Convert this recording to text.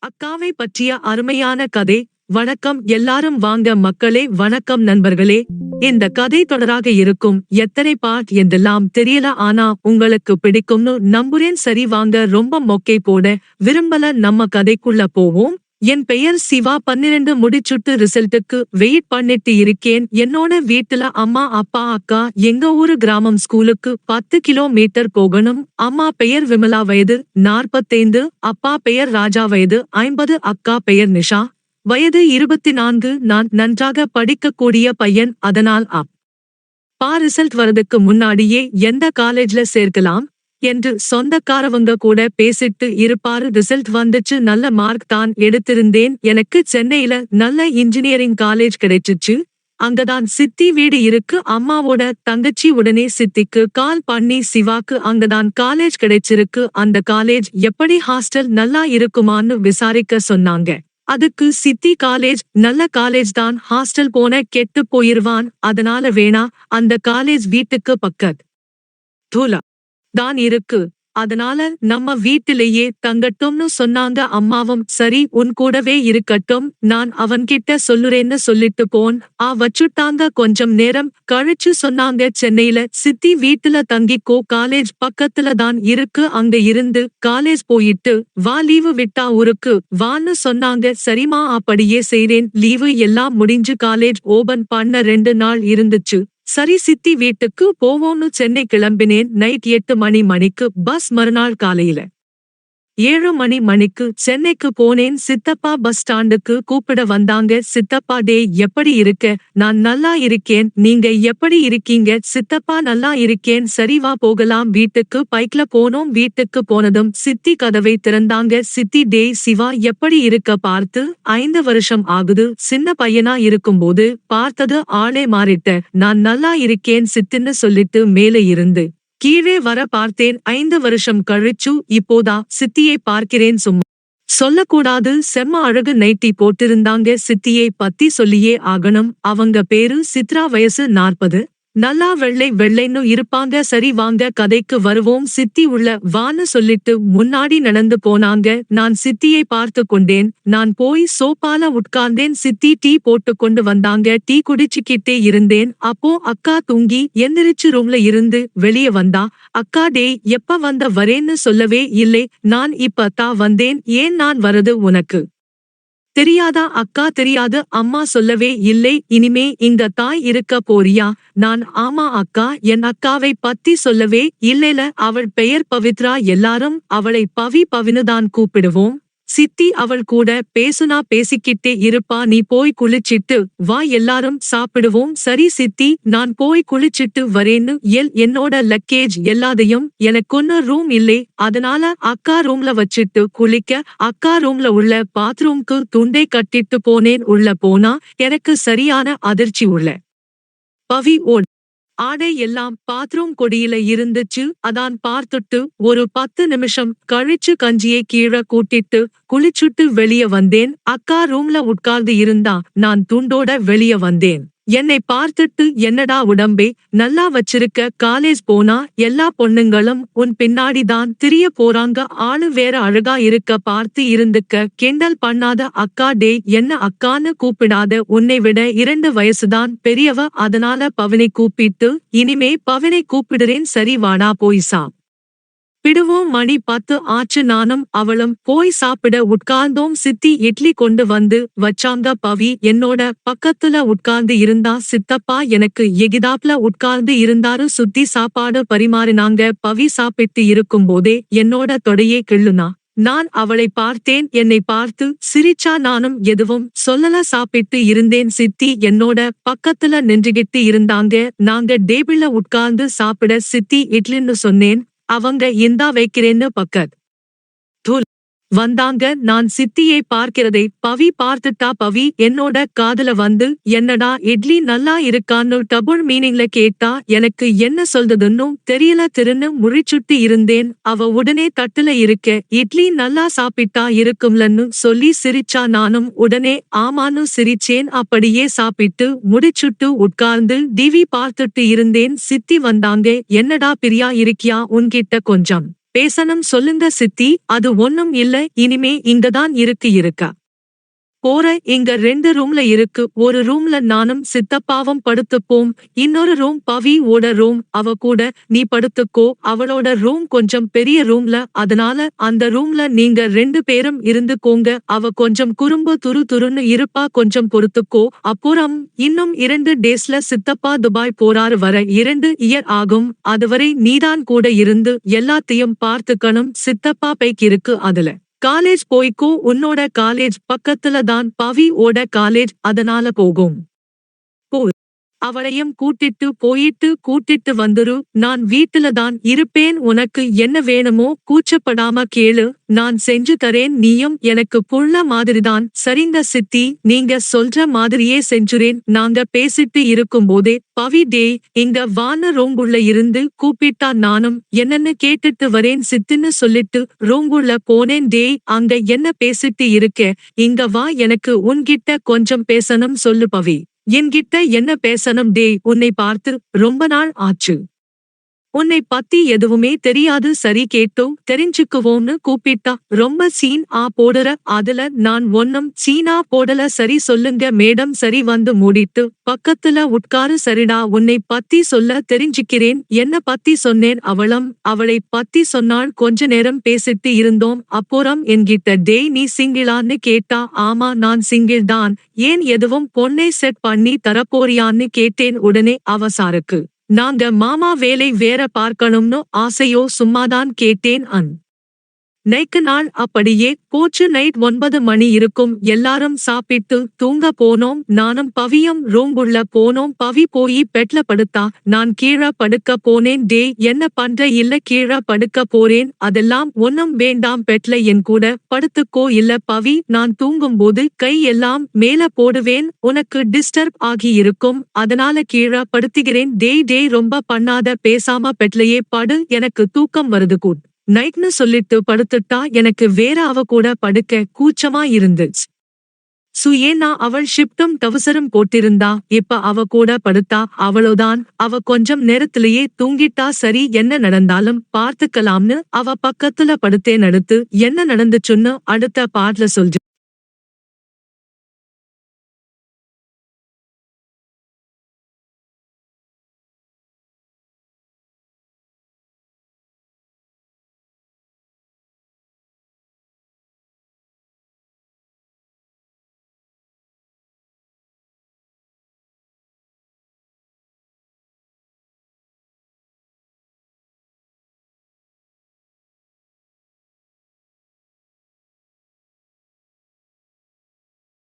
அக்காவை பற்றிய அருமையான கதை. வணக்கம் எல்லாரும் வாங்க மக்களே. வணக்கம் நண்பர்களே. இந்த கதை தொடராக இருக்கும். எத்தனை பார்ட் என்றெல்லாம் தெரியல, ஆனா உங்களுக்கு பிடிக்கும்னு நம்புறேன். சரி வாங்க, ரொம்ப மொக்கை போட விரும்பல, நம்ம கதைக்குள்ள போவோம். என் பெயர் சிவா. 12 முடிச்சுட்டு ரிசல்ட்டுக்கு வெயிட் பண்ணிட்டு இருக்கேன். என்னோட வீட்டுல அம்மா, அப்பா, அக்கா. எங்க ஊரு கிராமம். ஸ்கூலுக்கு 10 கிலோமீட்டர் போகணும். அம்மா பெயர் விமலா, வயது 45. அப்பா பெயர் ராஜா, வயது 50. அக்கா பெயர் நிஷா, வயது 24. நான் நன்றாக படிக்கக்கூடிய பையன், அதனால் அப்பா ரிசல்ட் வரதுக்கு முன்னாடியே எந்த காலேஜ்ல சேர்க்கலாம் என்று சொந்தக்காரவங்க கூட பேசிட்டு இருப்பாரு. ரிசல்ட் வந்துச்சு, நல்ல மார்க் தான் எடுத்திருந்தேன். எனக்கு சென்னையில நல்ல இன்ஜினியரிங் காலேஜ் கிடைச்சிச்சு. அங்கதான் சித்தி வீடு இருக்கு. அம்மாவோட தங்கச்சி உடனே சித்திக்கு கால் பண்ணி, சிவாக்கு அங்கதான் காலேஜ் கிடைச்சிருக்கு, அந்த காலேஜ் எப்படி, ஹாஸ்டல் நல்லா இருக்குமான்னு விசாரிக்க சொன்னாங்க. அதுக்கு சித்தி, காலேஜ் நல்ல காலேஜ் தான், ஹாஸ்டல் போன கெட்டு போயிருவான், அதனால வேணா, அந்த காலேஜ் வீட்டுக்கு பக்கத்துல தான் இருக்கு, அதனால நம்ம வீட்டிலேயே தங்கட்டும்னு சொன்னாங்க. அம்மாவும் சரி உன் கூடவே இருக்கட்டும், நான் அவன்கிட்ட சொல்லுறேன்னு சொல்லிட்டு போன் வச்சுட்டாங்க. கொஞ்சம் நேரம் கழிச்சு சொன்னாங்க, சென்னையில சித்தி வீட்டுல தங்கிக்கோ, காலேஜ் பக்கத்துல தான் இருக்கு, அங்க இருந்து காலேஜ் போயிட்டு வா, லீவு விட்டா ஊருக்கு வான்னு சொன்னாங்க. சரிமா, அப்படியே செய்றேன். லீவு எல்லாம் முடிஞ்சு காலேஜ் ஓபன் பண்ண 2 நாள் இருந்துச்சு. சரி சித்தி வீட்டுக்கு போவோம்னு சென்னை கிளம்பினேன். நைட் 8 மணிக்கு பஸ். மறுநாள் காலையில 7 மணிக்கு சென்னைக்கு போனேன். சித்தப்பா பஸ் ஸ்டாண்டுக்கு கூப்பிட வந்தாங்க. சித்தப்பா, டே எப்படி இருக்க? நான் நல்லா இருக்கேன், நீங்க எப்படி இருக்கீங்க? சித்தப்பா, நல்லா இருக்கேன். சரி வா போகலாம். வீட்டுக்கு பைக்ல போனோம். வீட்டுக்கு போனதும் சித்தி கதவை திறந்தாங்க. சித்தி, டே சிவா எப்படி இருக்க? பார்த்து 5 வருஷம் ஆகுது, சின்ன பையனா இருக்கும்போது பார்த்தது, ஆளே மாறிட்ட. நான் நல்லா இருக்கேன் சித்தின்னு சொல்லிட்டு மேலே இருந்து கீழே வர பார்த்தேன். 5 வருஷம் கழிச்சு இப்போதா சித்தியை பார்க்கிறேன். சும்மா சொல்லக்கூடாது, செம்ம அழகு நைட்டி போட்டிருந்தாங்க. சித்தியை பத்தி சொல்லியே ஆகணும். அவங்க பேரு சித்ரா, வயசு 40. நல்லா வெள்ளைன்னு இருப்பாங்க. சரி வாங்க கதைக்கு வருவோம். சித்தி உள்ள வான்னு சொல்லிட்டு முன்னாடி நடந்து போனாங்க. நான் சித்தியை பார்த்து கொண்டேன். நான் போய் சோபால உட்கார்ந்தேன். சித்தி டீ போட்டு கொண்டு வந்தாங்க. டீ குடிச்சுக்கிட்டே இருந்தேன். அப்போ அக்கா தூங்கி எந்திரிச்சு ரூம்ல இருந்து வெளியே வந்தா. அக்கா, டே எப்ப வரேன்னு சொல்லவே இல்லை, நான் இப்ப தான் வந்தேன். ஏன் நான் வரது உனக்கு தெரியாதா? அக்கா, தெரியாது, அம்மா சொல்லவே இல்லை. இனிமே இங்க தாய் இருக்க போறியா? நான் ஆமா அக்கா, என் அக்காவை பத்தி சொல்லவே இல்லைல, அவள் பெயர் பவித்ரா, எல்லாரும் அவளை பவினுதான் கூப்பிடுவோம். சித்தி அவள் கூட பேசுனா பேசிக்கிட்டே இருப்பா. நீ போய் குளிச்சிட்டு வா, எல்லாரும் சாப்பிடுவோம். சரி சித்தி, நான் போய் குளிச்சிட்டு வரேன்னு என்னோட லக்கேஜ் எல்லாத்தையும், எனக்கொன்னு ரூம் இல்லை, அதனால அக்கா ரூம்ல வச்சிட்டு குளிக்க அக்கா ரூம்ல உள்ள பாத்ரூம்க்கு துண்டை கட்டிட்டு போனேன். உள்ள போனா எனக்கு சரியான அதிர்ச்சி. உள்ள பவி ஆடை எல்லாம் பாத்ரூம் கொடியில இருந்துச்சு. அதான் பார்த்துட்டு ஒரு 10 நிமிஷம் கழிச்சு கஞ்சியை கீழே கூட்டிட்டு குளிச்சுட்டு வெளிய வந்தேன். அக்கா ரூம்ல உட்கார்ந்து இருந்தா. நான் துண்டோட வெளிய வந்தேன். என்னை பார்த்துட்டு, என்னடா உடம்பே நல்லா வச்சிருக்க, காலேஜ் போனா எல்லா பொண்ணுங்களும் உன் பின்னாடிதான் திரிய போறாங்க, ஆளு வேற அழகா இருக்க, பார்த்து இருந்துக்க, கிண்டல் பண்ணாத அக்கா. டே என்ன அக்கான்னு கூப்பிடாத, உன்னை விட 2 வயசுதான் பெரியவ, அதனால பவினை கூப்பிட்டு இனிமே பவினை கூப்பிடுறேன். சரி வாடா போய் பிடுவோம். மணி 10 ஆச்சு. நானும் அவளும் போய் சாப்பிட உட்கார்ந்தோம். சித்தி இட்லி கொண்டு வந்து வச்சாங்க. பவி என்னோட பக்கத்துல உட்கார்ந்து இருந்தா. சித்தப்பா எனக்கு எகிதாப்ல உட்கார்ந்து இருந்தாரு. சுத்தி சாப்பாடு பரிமாறினாங்க. பவி சாப்பிட்டு இருக்கும்போதே என்னோட தொடையே கிள்ளுனா. நான் அவளை பார்த்தேன். என்னை பார்த்து சிரிச்சா. நானும் எதுவும் சொல்லல, சாப்பிட்டு இருந்தேன். சித்தி என்னோட பக்கத்துல நின்றுகிட்டு இருந்தாங்க. நாங்க டேபிள்ல உட்கார்ந்து சாப்பிட சித்தி இட்லின்னு சொன்னேன். அவங்க இந்தா வைக்கிறேன்னு பக்கத்துல வந்தாங்க. நான் சித்தியை பார்க்கிறதை பவி பார்த்துட்டா. பவி என்னோட காதுல வந்து, என்னடா இட்லி நல்லா இருக்கான்னு டபுள் மீனிங்ல கேட்டா. எனக்கு என்ன சொல்றதுன்னு தெரியல, திருன்னு முழிச்சுட்டு இருந்தேன். அவ உடனே தட்டுல இருக்க இட்லி நல்லா சாப்பிட்டா இருக்கும்லன்னு சொல்லி சிரிச்சா. நானும் உடனே ஆமான்னு சிரிச்சேன். அப்படியே சாப்பிட்டு முடிச்சுட்டு உட்கார்ந்து டிவி பார்த்துட்டு இருந்தேன். சித்தி வந்தாங்க. என்னடா பிரியா இருக்கியா, உன்கிட்ட கொஞ்சம் பேசணும் சொல்லுங்க சித்தி. அது ஒண்ணும் இல்ல, இனிமே இங்கதான் இருக்க போற. இங்க 2 ரூம்ல இருக்கு. ஒரு ரூம்ல நானும் சித்தப்பாவும் படுத்துப்போம். இன்னொரு ரூம் பவி ஓட ரூம். அவ கூட நீ படுத்துக்கோ. அவளோட ரூம் கொஞ்சம் பெரிய ரூம்ல, அதனால அந்த ரூம்ல நீங்க 2 பேரும் இருந்துக்கோங்க. அவ கொஞ்சம் குறும்பு துருன்னு இருப்பா, கொஞ்சம் பொறுத்துக்கோ. அப்புறம் இன்னும் 2 டேஸ்ல சித்தப்பா துபாய் போறாரு, வர 2 இயர் ஆகும். அதுவரை நீதான் கூட இருந்து எல்லாத்தையும் பார்த்துக்கணும். சித்தப்பா பைக் இருக்கு, அதுல காலேஜ் போய்க்கோ. உன்னோட காலேஜ் பக்கத்துல தான் பவி ஓட காலேஜ், அதனால போகும். போ. அவளையும் கூட்டிட்டு வந்துரு. நான் வீட்டுல தான் இருப்பேன். உனக்கு என்ன வேணுமோ கூச்சப்படாம கேளு, நான் செஞ்சு தரேன். நீயும் எனக்கு புள்ள மாதிரிதான். சரிங்க சித்தி, நீங்க சொல்ற மாதிரியே செஞ்சுறேன். நாங்க பேசிட்டு இருக்கும்போதே பவி டே இங்க வான ரூங்குள்ள இருந்து கூப்பிட்டா. நானும் என்னன்னு கேட்டுட்டு வரேன் சித்தின்னு சொல்லிட்டு ரூங்குள்ள போனேன். டே, அங்க என்ன பேசிட்டு இருக்க? இங்க வா, எனக்கு உன்கிட்ட கொஞ்சம் பேசணும். சொல்லு பவி. என்கிட்ட என்ன பேசணும்? டே, உன்னை பார்த்து ரொம்ப நாள் ஆச்சு. உன்னை பத்தி எதுவுமே தெரியாது. சரி, கேட்டோம் தெரிஞ்சுக்குவோம்னு கூப்பிட்டா. ரொம்ப சீன் போடுற. அதுல நான் ஒன்னும் சீனா போடல. சரி சொல்லுங்க மேடம். சரி, வந்து மூடிட்டு பக்கத்துல உட்காரு. சரிடா, உன்னை பத்தி சொல்ல தெரிஞ்சுக்கிறேன். என்ன பத்தி சொன்னேன். அவளை பத்தி சொன்னாள். கொஞ்ச நேரம் பேசிட்டு இருந்தோம். அப்புறம் என்கிட்ட டே நீ சிங்கிளான்னு கேட்டா. ஆமா, நான் சிங்கிள் தான். ஏன், எதுவும் பொண்ணை செட் பண்ணி தரப்போறியான்னு கேட்டேன். உடனே அவ சாருக்கு நாங்க மாமா வேலை வேற பார்க்கணும்னு ஆசையோ? சும்மாதான் கேட்டேன். நைக்கு நாள் அப்படியே போச்சு. நைட் 9 மணி இருக்கும். எல்லாரும் சாப்பிட்டு தூங்க போனோம். நானும் பவியும் ரூங்குள்ள போனோம். பவி போய் பெட்ல படுத்தா. நான் கீழ படுக்க போனேன். டே, என்ன பண்ற? இல்ல, கீழ படுக்க போறேன். அதெல்லாம் ஒன்னும் வேண்டாம், பெட்ல என் கூட படுத்துக்கோ. இல்ல பவி, நான் தூங்கும்போது கை எல்லாம் மேல போடுவேன், உனக்கு டிஸ்டர்ப் ஆகி இருக்கும், அதனால கீழ படுத்துகிறேன். டே ரொம்ப பண்ணாத, பேசாம பெட்லயே படு, எனக்கு தூக்கம் வருது. குட் நைட்னு சொல்லிட்டு படுத்துட்டா. எனக்கு வேற அவ கூட படுக்க கூச்சமா இருந்துச்சு. ஏன்னா அவள் ஷிப்டும் டவுசரும் போட்டிருந்தா. இப்ப அவ கூட படுத்தா. அவ்வளவுதான், அவ கொஞ்சம் நேரத்திலேயே தூங்கிட்டா. சரி, என்ன நடந்தாலும் பார்த்துக்கலாம்னு அவ பக்கத்துல படுத்தேன். அடுத்து என்ன நடந்துச்சுன்னு அடுத்த பாட்ல சொல்றேன்.